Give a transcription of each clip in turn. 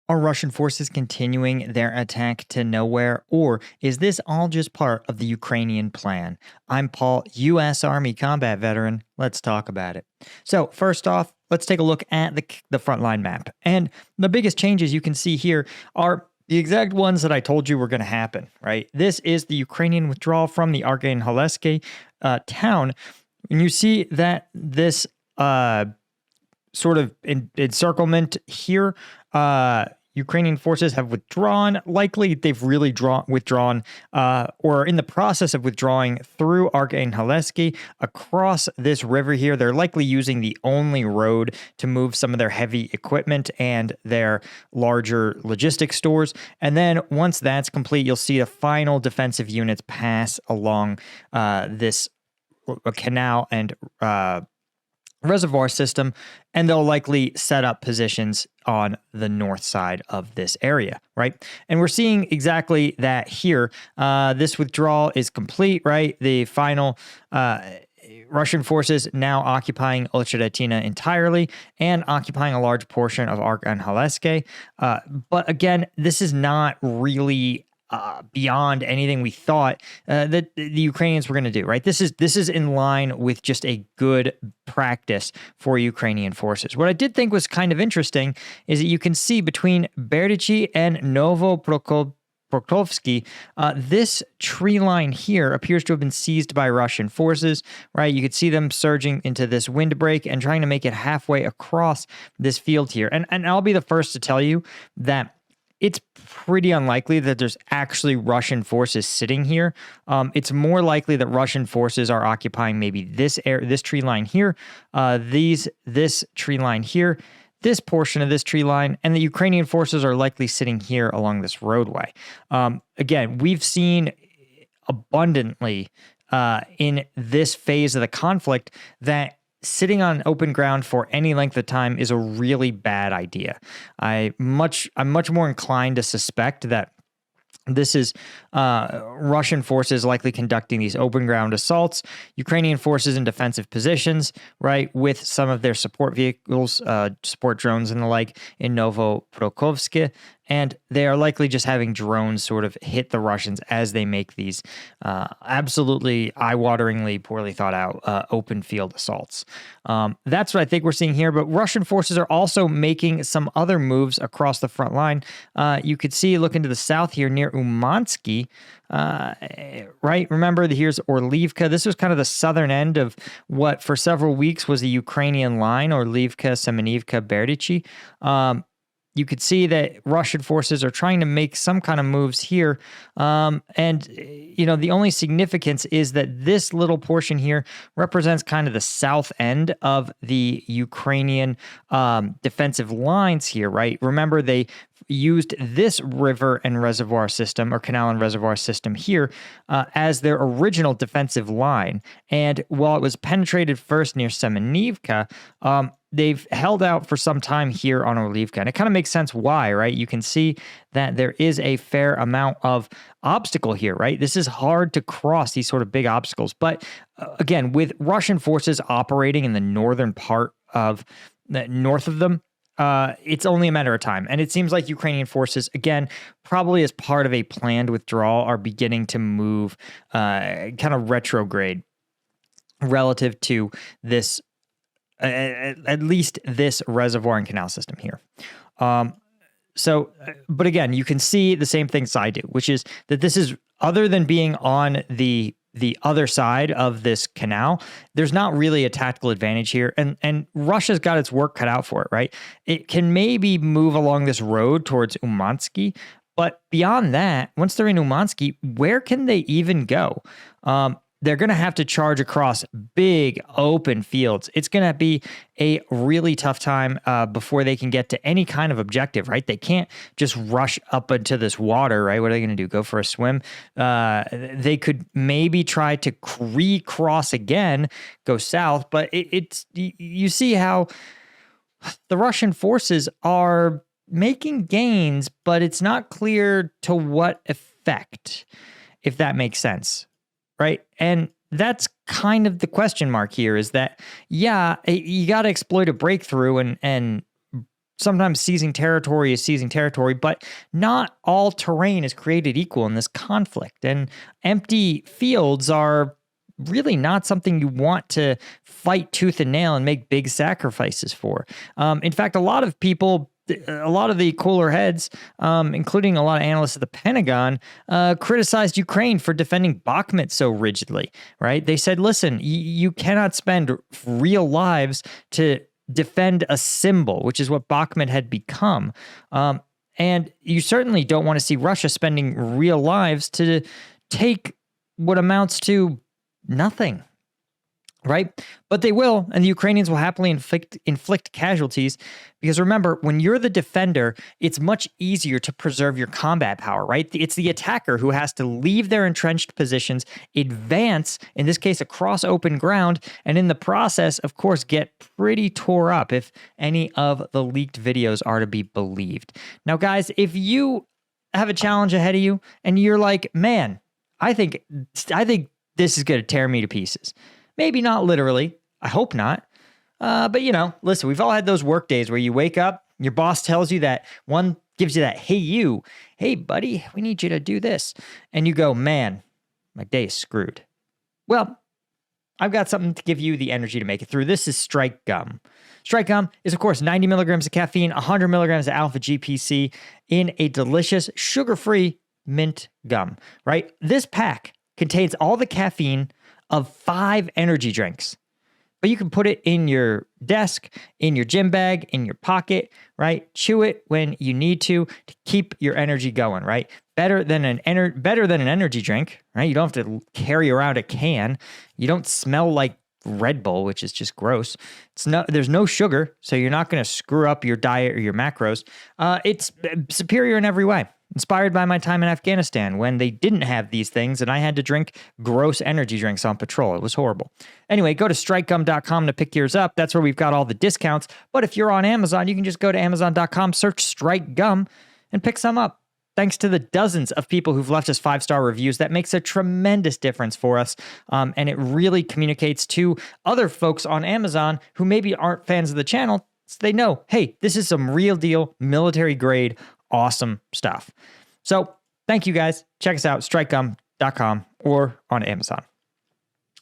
Are Russian forces continuing their attack to nowhere, or is this all just part of the Ukrainian plan? I'm Paul, U.S. Army combat veteran. Let's talk about it. So, first off, let's take a look at the frontline map. And the biggest changes you can see here are the exact ones that I told you were going to happen, right? This is the Ukrainian withdrawal from the Arkhangelsk town. And you see that this sort of encirclement here, Ukrainian forces have withdrawn. Likely they've really withdrawn or in the process of withdrawing through Arkhangelsk across this river here. They're likely using the only road to move some of their heavy equipment and their larger logistics stores. And then once that's complete, you'll see the final defensive units pass along this canal and reservoir system, and they'll likely set up positions on the north side of this area, right? And we're seeing exactly that here. This withdrawal is complete, right? The final Russian forces now occupying Ocheretina entirely and occupying a large portion of Arkhangelsk. But again, this is not really beyond anything we thought that the Ukrainians were going to do, right? This is in line with just a good practice for Ukrainian forces. What I did think was kind of interesting is that you can see between Berdichi and Prokhovsky, this tree line here appears to have been seized by Russian forces, right? You could see them surging into this windbreak and trying to make it halfway across this field here. And I'll be the first to tell you that it's pretty unlikely that there's actually Russian forces sitting here. It's more likely that Russian forces are occupying maybe this tree line here, this tree line here, this portion of this tree line, and the Ukrainian forces are likely sitting here along this roadway. Again, we've seen abundantly in this phase of the conflict that sitting on open ground for any length of time is a really bad idea. I'm much more inclined to suspect that this is Russian forces likely conducting these open ground assaults, Ukrainian forces in defensive positions, right, with some of their support vehicles, support drones and the like in Novoprokhovsk. And they are likely just having drones sort of hit the Russians as they make these absolutely eye-wateringly poorly thought out open field assaults. That's what I think we're seeing here. But Russian forces are also making some other moves across the front line. You could see, look into the south here near Umansky, right? Remember, here's Orlivka. This was kind of the southern end of what for several weeks was the Ukrainian line, Orlivka, Semenivka, Berdichi. You could see that Russian forces are trying to make some kind of moves here. And, you know, the only significance is that this little portion here represents kind of the south end of the Ukrainian defensive lines here, right? Remember, they used this river and reservoir system or canal and reservoir system here as their original defensive line. And while it was penetrated first near Semenivka, they've held out for some time here on Orlivka. And it kind of makes sense why, right? You can see that there is a fair amount of obstacle here, right? This is hard to cross these sort of big obstacles. But again, with Russian forces operating in the northern part of north of them, it's only a matter of time. And it seems like Ukrainian forces, again, probably as part of a planned withdrawal, are beginning to move kind of retrograde relative to this at least this reservoir and canal system here. But again, you can see the same things I do, which is that this is, other than being on the other side of this canal, there's not really a tactical advantage here. And Russia's got its work cut out for it, right? It can maybe move along this road towards Umansky, but beyond that, once they're in Umansky, where can they even go? They're going to have to charge across big open fields. It's going to be a really tough time before they can get to any kind of objective, right? They can't just rush up into this water, right? What are they going to do? Go for a swim? They could maybe try to recross again, go south, but you see how the Russian forces are making gains, but it's not clear to what effect, if that makes sense. Right. And that's kind of the question mark here, is that, yeah, you got to exploit a breakthrough and sometimes seizing territory is seizing territory, but not all terrain is created equal in this conflict. And empty fields are really not something you want to fight tooth and nail and make big sacrifices for. In fact, a lot of the cooler heads, including a lot of analysts at the Pentagon, criticized Ukraine for defending Bakhmut so rigidly, right? They said, listen, you cannot spend real lives to defend a symbol, which is what Bakhmut had become. And you certainly don't want to see Russia spending real lives to take what amounts to nothing, right? But they will, and the Ukrainians will happily inflict casualties, because remember, when you're the defender, it's much easier to preserve your combat power, right? It's the attacker who has to leave their entrenched positions, advance, in this case, across open ground, and in the process, of course, get pretty tore up if any of the leaked videos are to be believed. Now, guys, if you have a challenge ahead of you and you're like, man, I think this is going to tear me to pieces. Maybe not literally. I hope not. But, listen, we've all had those work days where you wake up, your boss tells you that, one gives you that, hey, buddy, we need you to do this. And you go, man, my day is screwed. Well, I've got something to give you the energy to make it through. This is Strike Gum. Strike Gum is, of course, 90 milligrams of caffeine, 100 milligrams of alpha GPC in a delicious, sugar-free mint gum, right? This pack contains all the caffeine of 5 energy drinks. But you can put it in your desk, in your gym bag, in your pocket, right? Chew it when you need to keep your energy going, right? Better than an energy drink, right? You don't have to carry around a can. You don't smell like Red Bull, which is just gross. There's no sugar, so you're not going to screw up your diet or your macros. It's superior in every way. Inspired by my time in Afghanistan when they didn't have these things and I had to drink gross energy drinks on patrol. It was horrible. Anyway, go to strikegum.com to pick yours up. That's where we've got all the discounts. But if you're on Amazon, you can just go to amazon.com, search Strike Gum, and pick some up. Thanks to the dozens of people who've left us 5-star reviews. That makes a tremendous difference for us. And it really communicates to other folks on Amazon who maybe aren't fans of the channel, so they know, hey, this is some real deal, military grade, awesome stuff. So thank you guys. Check us out, strikegum.com or on Amazon.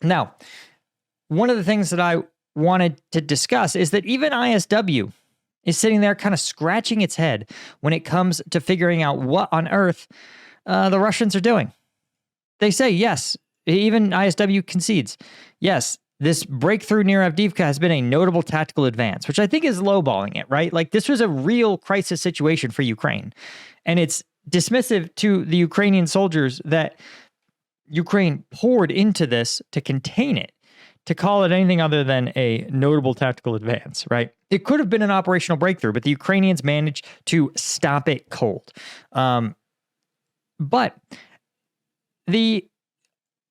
Now, one of the things that I wanted to discuss is that even ISW is sitting there kind of scratching its head when it comes to figuring out what on earth the Russians are doing. They say, yes, even ISW concedes, yes, this breakthrough near Avdiivka has been a notable tactical advance, which I think is lowballing it, right? Like, this was a real crisis situation for Ukraine. And it's dismissive to the Ukrainian soldiers that Ukraine poured into this to contain it, to call it anything other than a notable tactical advance, right? It could have been an operational breakthrough, but the Ukrainians managed to stop it cold. But the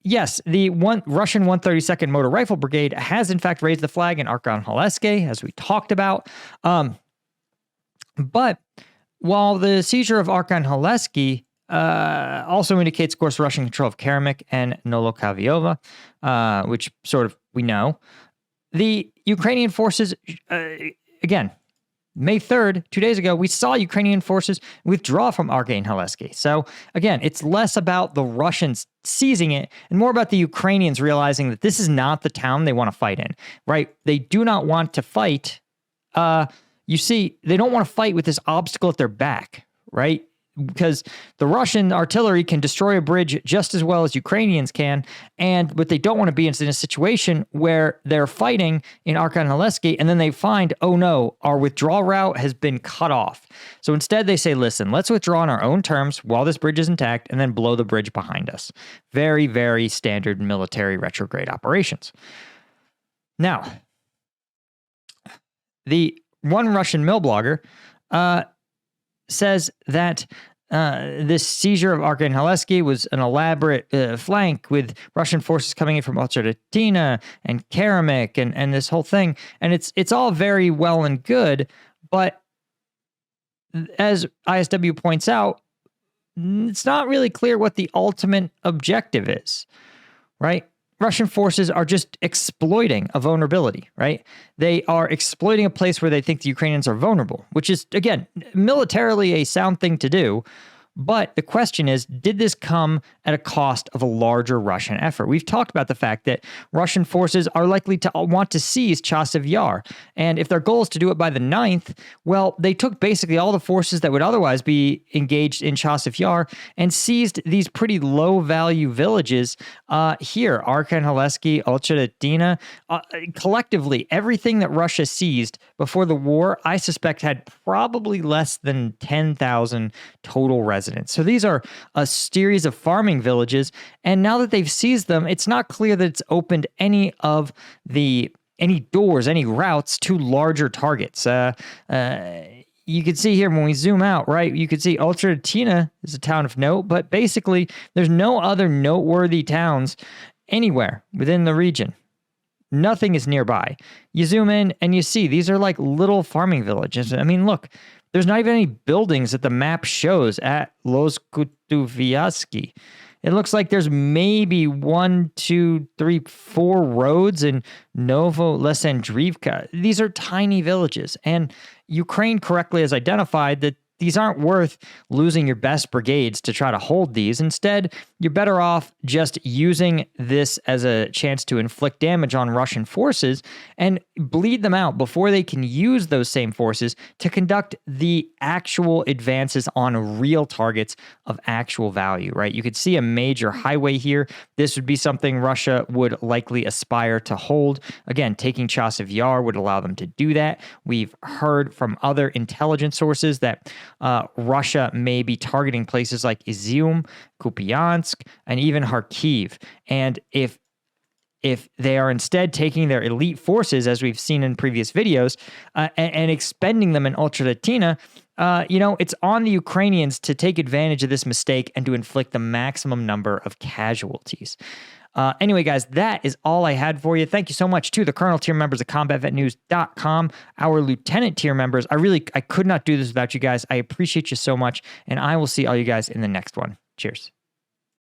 Russian 132nd Motor Rifle Brigade has in fact raised the flag in Arkhangelsk, as we talked about. But while the seizure of Arkhangelsk also indicates, of course, Russian control of Karamik and Nolokaviova, which sort of we know, the Ukrainian forces, again, May 3rd, 2 days ago, we saw Ukrainian forces withdraw from Arkhangelsk. So again, it's less about the Russians seizing it and more about the Ukrainians realizing that this is not the town they want to fight in, right? They do not want to fight. You see, they don't want to fight with this obstacle at their back, right? Because the Russian artillery can destroy a bridge just as well as Ukrainians can. And what they don't want to be is in a situation where they're fighting in Arkhangelsk and then they find, oh no, our withdrawal route has been cut off. So instead they say, listen, let's withdraw on our own terms while this bridge is intact and then blow the bridge behind us. Very, very standard military retrograde operations. Now, the one Russian mill blogger says that this seizure of Arkhangelsk was an elaborate flank with Russian forces coming in from Ocheretina and Karamik and this whole thing. And it's all very well and good, but as ISW points out, it's not really clear what the ultimate objective is, right? Russian forces are just exploiting a vulnerability, right? They are exploiting a place where they think the Ukrainians are vulnerable, which is, again, militarily a sound thing to do. But the question is, did this come at a cost of a larger Russian effort? We've talked about the fact that Russian forces are likely to want to seize Chasiv Yar. And if their goal is to do it by the 9th, well, they took basically all the forces that would otherwise be engaged in Chasiv Yar and seized these pretty low-value villages here, Arkhangelsk, Olchatina. Collectively, everything that Russia seized before the war, I suspect, had probably less than 10,000 total residents. So these are a series of farming villages, and now that they've seized them, it's not clear that it's opened any doors, any routes to larger targets. You can see here when we zoom out, right? You can see Olchatina is a town of note, but basically there's no other noteworthy towns anywhere within the region. Nothing is nearby. You zoom in and you see these are like little farming villages. I mean, look, there's not even any buildings that the map shows at Loskutuviaski. It looks like there's maybe 1, 2, 3, 4 roads in Novolesandrivka. These are tiny villages, and Ukraine correctly has identified that these aren't worth losing your best brigades to try to hold these. Instead, you're better off just using this as a chance to inflict damage on Russian forces and bleed them out before they can use those same forces to conduct the actual advances on real targets of actual value, right? You could see a major highway here. This would be something Russia would likely aspire to hold. Again, taking Chasiv Yar would allow them to do that. We've heard from other intelligence sources that Russia may be targeting places like Izium, Kupiansk, and even Kharkiv. And if they are instead taking their elite forces, as we've seen in previous videos, and expending them in Olchatina, it's on the Ukrainians to take advantage of this mistake and to inflict the maximum number of casualties. Anyway, guys, that is all I had for you. Thank you so much to the Colonel tier members of CombatVetNews.com, our Lieutenant tier members. I could not do this without you guys. I appreciate you so much, and I will see all you guys in the next one. Cheers.